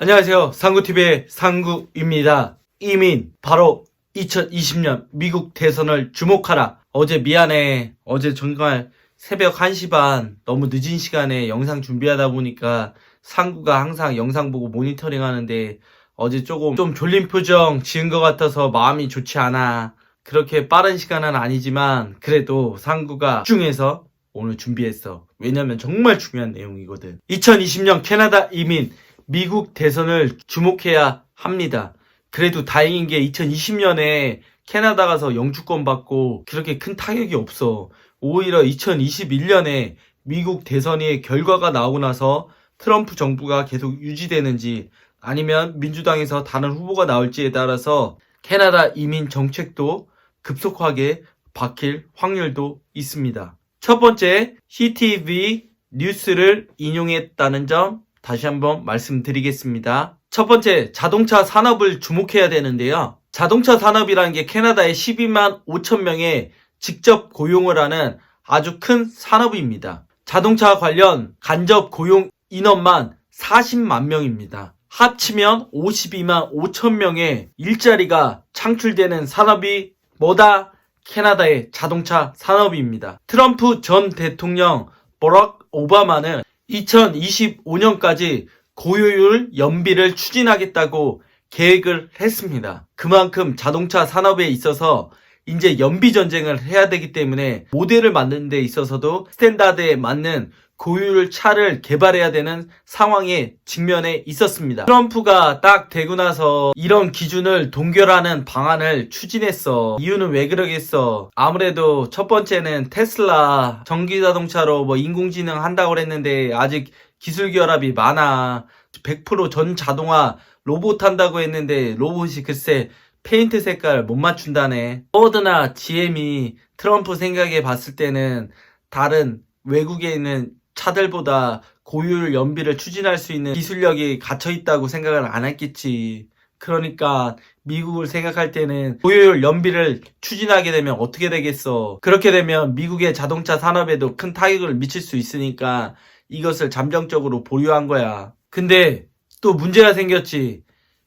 안녕하세요. 상구TV의 상구입니다. 이민, 바로 2020년 미국 대선을 주목하라. 어제 미안해. 어제 정말 새벽 1시 반 너무 늦은 시간에 영상 준비하다 보니까 상구가 항상 영상 보고 모니터링 하는데 어제 조금 좀 졸린 표정 지은 것 같아서 마음이 좋지 않아. 그렇게 빠른 시간은 아니지만 그래도 상구가 집중해서 오늘 준비했어. 왜냐면 정말 중요한 내용이거든. 2020년 캐나다 이민 미국 대선을 주목해야 합니다. 그래도 다행인 게 2020년에 캐나다 가서 영주권 받고 그렇게 큰 타격이 없어. 오히려 2021년에 미국 대선의 결과가 나오고 나서 트럼프 정부가 계속 유지되는지 아니면 민주당에서 다른 후보가 나올지에 따라서 캐나다 이민 정책도 급속하게 바뀔 확률도 있습니다. 첫 번째, CTV 뉴스를 인용했다는 점 다시 한번 말씀드리겠습니다. 첫 번째, 자동차 산업을 주목해야 되는데요. 자동차 산업이라는 게 캐나다에 12만 5천 명의 직접 고용을 하는 아주 큰 산업입니다. 자동차 관련 간접 고용 인원만 40만 명입니다. 합치면 52만 5천 명의 일자리가 창출되는 산업이 뭐다? 캐나다의 자동차 산업입니다. 트럼프 전 대통령 버락 오바마는 2025년까지 고효율 연비를 추진하겠다고 계획을 했습니다. 그만큼 자동차 산업에 있어서 이제 연비 전쟁을 해야 되기 때문에 모델을 만드는 데 있어서도 스탠다드에 맞는 고효율 차를 개발해야 되는 상황에 직면해 있었습니다. 트럼프가 딱 되고 나서 이런 기준을 동결하는 방안을 추진했어. 이유는 왜 그러겠어? 아무래도 첫 번째는 테슬라 전기자동차로 인공지능 한다고 그랬는데 아직 기술 결합이 많아. 100% 전 자동화 로봇 한다고 했는데 로봇이 글쎄 페인트 색깔 못 맞춘다네. 포드나 GM이 트럼프 생각에 봤을 때는 다른 외국에 있는 차들보다 고효율 연비를 추진할 수 있는 기술력이 갇혀있다고 생각을 안 했겠지. 그러니까 미국을 생각할 때는 고효율 연비를 추진하게 되면 어떻게 되겠어. 그렇게 되면 미국의 자동차 산업에도 큰 타격을 미칠 수 있으니까 이것을 잠정적으로 보류한 거야. 근데 또 문제가 생겼지.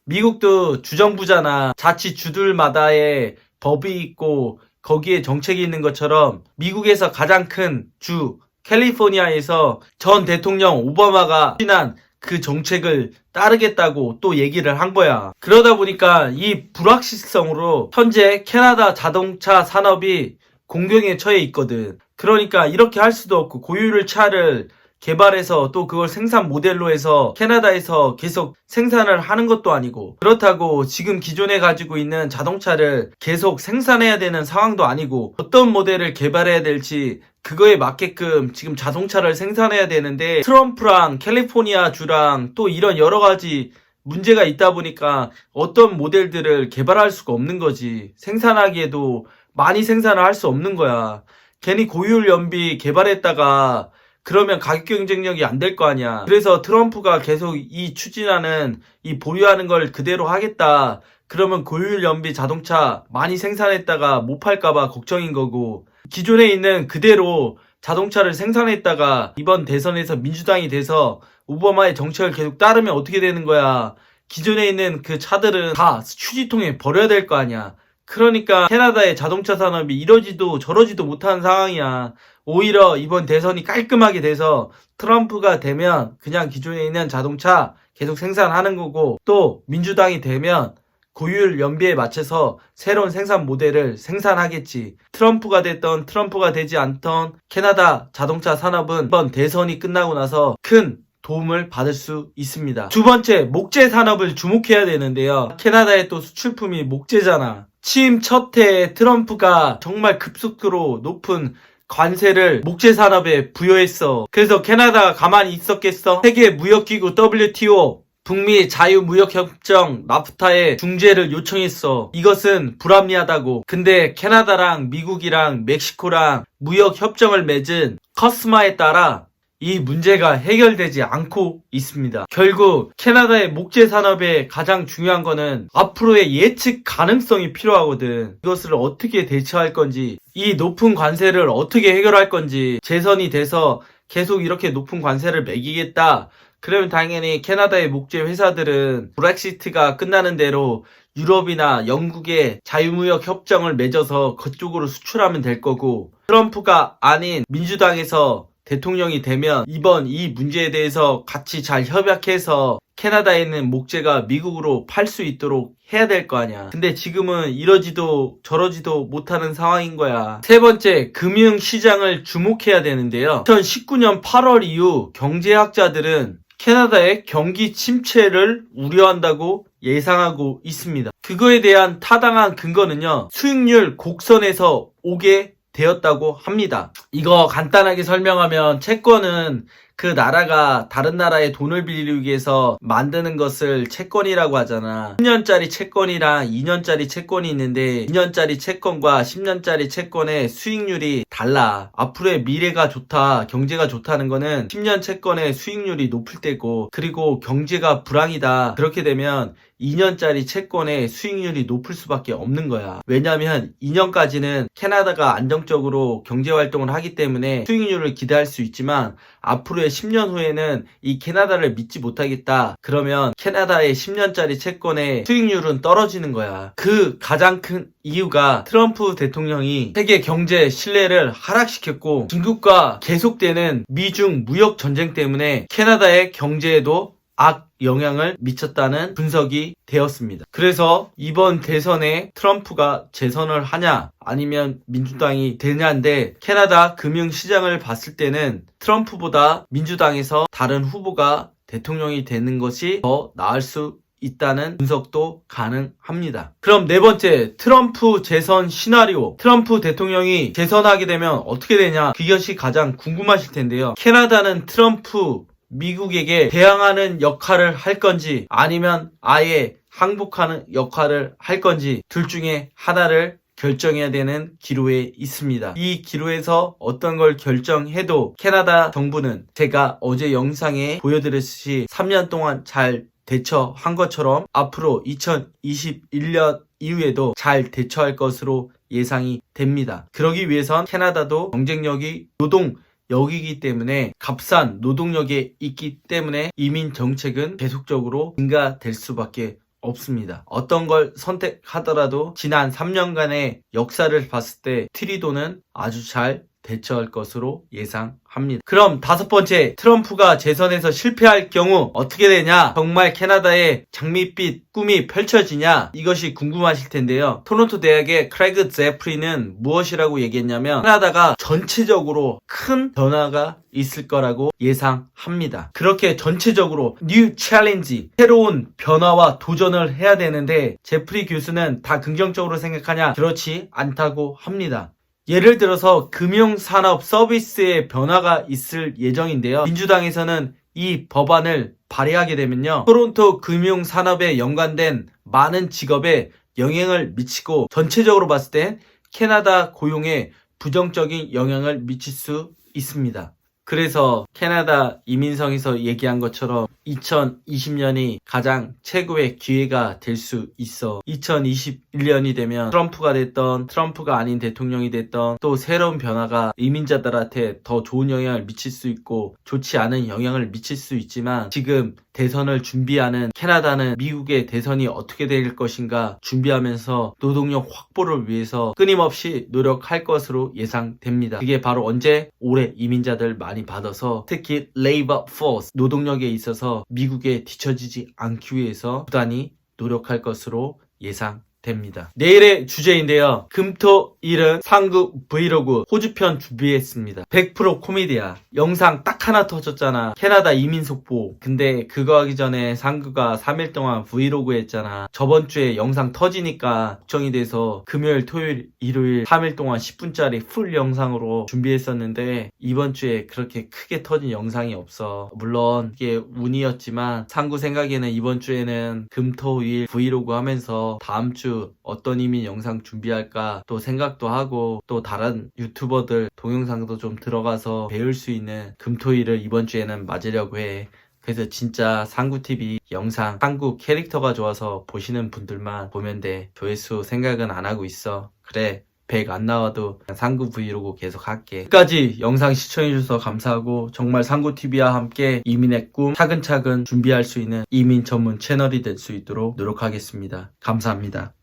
미국도 주정부잖아. 자치주들마다의 법이 있고 거기에 정책이 있는 것처럼 미국에서 가장 큰 주 캘리포니아에서 전 대통령 오바마가 추진한 그 정책을 따르겠다고 또 얘기를 한 거야. 그러다 보니까 이 불확실성으로 현재 캐나다 자동차 산업이 공경에 처해 있거든. 그러니까 이렇게 할 수도 없고 고효율 차를 개발해서 또 그걸 생산 모델로 해서 캐나다에서 계속 생산을 하는 것도 아니고 그렇다고 지금 기존에 가지고 있는 자동차를 계속 생산해야 되는 상황도 아니고 어떤 모델을 개발해야 될지 그거에 맞게끔 지금 자동차를 생산해야 되는데 트럼프랑 캘리포니아 주랑 또 이런 여러 가지 문제가 있다 보니까 어떤 모델들을 개발할 수가 없는 거지. 생산하기에도 많이 생산을 할 수 없는 거야. 괜히 고효율 연비 개발했다가 그러면 가격 경쟁력이 안 될 거 아니야. 그래서 트럼프가 계속 이 추진하는 이 보유하는 걸 그대로 하겠다. 그러면 고효율 연비 자동차 많이 생산했다가 못 팔까봐 걱정인 거고 기존에 있는 그대로 자동차를 생산했다가 이번 대선에서 민주당이 돼서 오바마의 정책을 계속 따르면 어떻게 되는 거야. 기존에 있는 그 차들은 다 휴지통에 버려야 될 거 아니야. 그러니까 캐나다의 자동차 산업이 이러지도 저러지도 못하는 상황이야. 오히려 이번 대선이 깔끔하게 돼서 트럼프가 되면 그냥 기존에 있는 자동차 계속 생산하는 거고 또 민주당이 되면 고효율 연비에 맞춰서 새로운 생산 모델을 생산하겠지. 트럼프가 됐던 트럼프가 되지 않던 캐나다 자동차 산업은 이번 대선이 끝나고 나서 큰 도움을 받을 수 있습니다. 두 번째, 목재 산업을 주목해야 되는데요. 캐나다의 또 수출품이 목재잖아. 취임 첫 해에 트럼프가 정말 급속도로 높은 관세를 목재 산업에 부여했어. 그래서 캐나다가 가만히 있었겠어? 세계무역기구 WTO 북미 자유무역협정 나프타에 중재를 요청했어. 이것은 불합리하다고. 근데 캐나다랑 미국이랑 멕시코랑 무역협정을 맺은 커스마에 따라 이 문제가 해결되지 않고 있습니다. 결국 캐나다의 목재 산업의 가장 중요한 거는 앞으로의 예측 가능성이 필요하거든. 이것을 어떻게 대처할 건지, 이 높은 관세를 어떻게 해결할 건지, 재선이 돼서 계속 이렇게 높은 관세를 매기겠다. 그러면 당연히 캐나다의 목재 회사들은 브렉시트가 끝나는 대로 유럽이나 영국의 자유무역 협정을 맺어서 그쪽으로 수출하면 될 거고, 트럼프가 아닌 민주당에서 대통령이 되면 이번 이 문제에 대해서 같이 잘 협약해서 캐나다에 있는 목재가 미국으로 팔 수 있도록 해야 될 거 아니야. 근데 지금은 이러지도 저러지도 못하는 상황인 거야. 세 번째, 금융시장을 주목해야 되는데요. 2019년 8월 이후 경제학자들은 캐나다의 경기 침체를 우려한다고 예상하고 있습니다. 그거에 대한 타당한 근거는요, 수익률 곡선에서 오게 되었다고 합니다. 이거 간단하게 설명하면 채권은 그 나라가 다른 나라에 돈을 빌리기 위해서 만드는 것을 채권이라고 하잖아. 10년짜리 채권이랑 2년짜리 채권이 있는데 2년짜리 채권과 10년짜리 채권의 수익률이 달라. 앞으로의 미래가 좋다, 경제가 좋다는 거는 10년 채권의 수익률이 높을 때고, 그리고 경제가 불황이다, 그렇게 되면 2년짜리 채권의 수익률이 높을 수밖에 없는 거야. 왜냐면 2년까지는 캐나다가 안정적으로 경제활동을 하기 때문에 수익률을 기대할 수 있지만, 앞으로의 10년 후에는 이 캐나다를 믿지 못하겠다, 그러면 캐나다의 10년짜리 채권의 수익률은 떨어지는 거야. 그 가장 큰 이유가 트럼프 대통령이 세계 경제 신뢰를 하락시켰고, 중국과 계속되는 미중 무역 전쟁 때문에 캐나다의 경제에도 악 영향을 미쳤다는 분석이 되었습니다. 그래서 이번 대선에 트럼프가 재선을 하냐 아니면 민주당이 되냐인데, 캐나다 금융시장을 봤을 때는 트럼프보다 민주당에서 다른 후보가 대통령이 되는 것이 더 나을 수 있다는 분석도 가능합니다. 그럼 네 번째, 트럼프 재선 시나리오. 트럼프 대통령이 재선하게 되면 어떻게 되냐, 그것이 가장 궁금하실 텐데요. 캐나다는 트럼프 미국에게 대항하는 역할을 할 건지 아니면 아예 항복하는 역할을 할 건지 둘 중에 하나를 결정해야 되는 기로에 있습니다. 이 기로에서 어떤 걸 결정해도 캐나다 정부는 제가 어제 영상에 보여드렸듯이 3년 동안 잘 대처한 것처럼 앞으로 2021년 이후에도 잘 대처할 것으로 예상이 됩니다. 그러기 위해선 캐나다도 경쟁력이 노동력이기 때문에, 값싼 노동력에 있기 때문에 이민 정책은 계속적으로 증가될 수밖에 없습니다. 어떤 걸 선택하더라도 지난 3년간의 역사를 봤을 때 트리도는 아주 잘 대처할 것으로 예상합니다. 그럼 다섯 번째, 트럼프가 재선에서 실패할 경우 어떻게 되냐, 정말 캐나다의 장밋빛 꿈이 펼쳐지냐, 이것이 궁금하실 텐데요. 토론토 대학의 크레그 제프리는 무엇이라고 얘기했냐면, 캐나다가 전체적으로 큰 변화가 있을 거라고 예상합니다. 그렇게 전체적으로 뉴 챌린지, 새로운 변화와 도전을 해야 되는데, 제프리 교수는 다 긍정적으로 생각하냐? 그렇지 않다고 합니다. 예를 들어서 금융산업 서비스의 변화가 있을 예정인데요. 민주당에서는 이 법안을 발의하게 되면요, 토론토 금융산업에 연관된 많은 직업에 영향을 미치고, 전체적으로 봤을 땐 캐나다 고용에 부정적인 영향을 미칠 수 있습니다. 그래서 캐나다 이민성에서 얘기한 것처럼 2020년이 가장 최고의 기회가 될 수 있어. 2021년이 되면 트럼프가 됐던, 트럼프가 아닌 대통령이 됐던, 또 새로운 변화가 이민자들한테 더 좋은 영향을 미칠 수 있고 좋지 않은 영향을 미칠 수 있지만, 지금 대선을 준비하는 캐나다는 미국의 대선이 어떻게 될 것인가 준비하면서 노동력 확보를 위해서 끊임없이 노력할 것으로 예상됩니다. 그게 바로 언제? 올해 이민자들 많이 받아서, 특히 레이버 포스, 노동력에 있어서 미국에 뒤처지지 않기 위해서 부단히 노력할 것으로 예상됩니다. 내일의 주제인데요. 금토일은 상구 브이로그 호주편 준비했습니다. 100% 코미디야. 영상 딱 하나 터졌잖아. 캐나다 이민 속보. 근데 그거 하기 전에 상구가 3일 동안 브이로그 했잖아. 저번 주에 영상 터지니까 걱정이 돼서 금요일, 토요일, 일요일 3일 동안 10분짜리 풀 영상으로 준비했었는데, 이번 주에 그렇게 크게 터진 영상이 없어. 물론 이게 운이었지만, 상구 생각에는 이번 주에는 금토일 브이로그 하면서 다음 주 어떤 이민 영상 준비할까 또 생각도 하고, 또 다른 유튜버들 동영상도 좀 들어가서 배울 수 있는 금토일을 이번 주에는 맞으려고 해. 그래서 진짜 상구TV 영상, 상구 캐릭터가 좋아서 보시는 분들만 보면 돼. 조회수 생각은 안 하고 있어. 그래, 100 안 나와도 그냥 상구 브이로그 계속 할게. 끝까지 영상 시청해주셔서 감사하고 정말 상구TV와 함께 이민의 꿈 차근차근 준비할 수 있는 이민 전문 채널이 될 수 있도록 노력하겠습니다. 감사합니다.